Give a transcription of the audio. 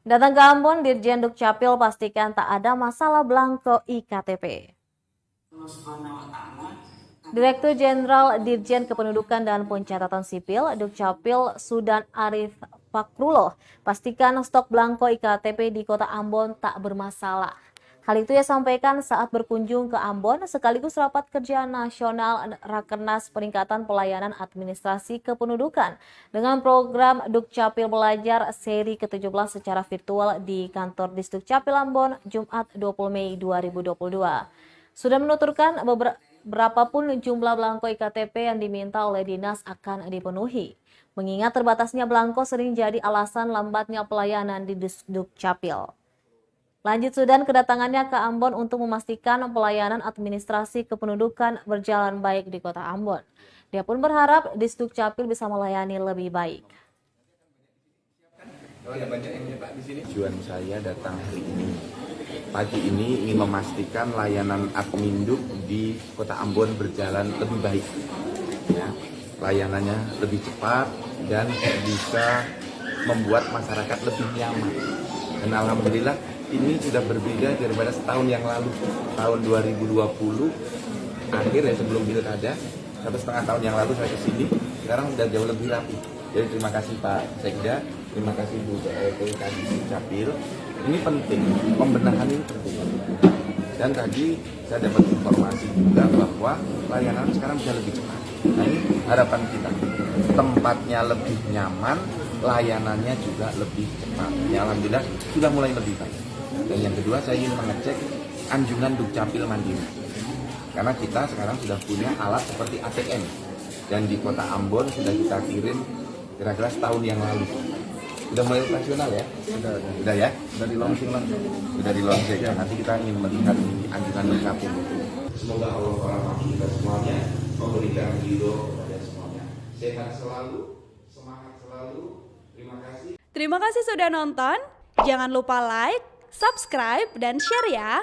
Datang ke Ambon, Dirjen Dukcapil pastikan tak ada masalah belangko IKTP. Direktur Jenderal Dirjen Kependudukan dan Pencatatan Sipil Dukcapil Sudan Arif Fakrullah pastikan stok belangko IKTP di Kota Ambon tak bermasalah. Hal itu ia sampaikan saat berkunjung ke Ambon sekaligus rapat kerja nasional Rakernas Peningkatan Pelayanan Administrasi Kependudukan dengan program Dukcapil Belajar seri ke-17 secara virtual di kantor Disdukcapil Ambon Jumat 20 Mei 2022. Sudah menuturkan berapapun jumlah belangko IKTP yang diminta oleh dinas akan dipenuhi. Mengingat terbatasnya belangko sering jadi alasan lambatnya pelayanan di Dukcapil. Lanjut Sudan kedatangannya ke Ambon untuk memastikan pelayanan administrasi kependudukan berjalan baik di Kota Ambon. Dia pun berharap Disdukcapil bisa melayani lebih baik. Tujuan saya datang hari ini. Pagi ini ingin memastikan layanan Adminduk di Kota Ambon berjalan lebih baik. Ya, layanannya lebih cepat dan bisa membuat masyarakat lebih nyaman. Dan alhamdulillah ini sudah berbeda daripada setahun yang lalu. Tahun 2020 akhir ya, sebelum pilkada, 1,5 tahun yang lalu saya kesini, sekarang sudah jauh lebih rapi. Jadi terima kasih Pak Sekda, terima kasih Bu Dukcapil. Ini penting, pembenahan ini penting. Dan tadi saya dapat informasi juga bahwa layanan sekarang bisa lebih cepat. Nah ini harapan kita, tempatnya lebih nyaman, layanannya juga lebih cepat. Ya alhamdulillah sudah mulai lebih baik. Dan yang kedua saya ingin mengecek anjungan Dukcapil Mandiri. Karena kita sekarang sudah punya alat seperti ATM. Dan di Kota Ambon sudah kita kirim kira-kira setahun yang lalu. Sudah mulai operasional ya? Sudah ya? Sudah di launching langsung? Sudah di launching ya. Nanti kita ingin melihat anjungan Dukcapil. Semoga Allah merahmati kita semuanya, memberikan ridho kepada semuanya. Sehat selalu, semangat selalu. Terima kasih. Terima kasih sudah nonton. Jangan lupa like, subscribe, dan share ya.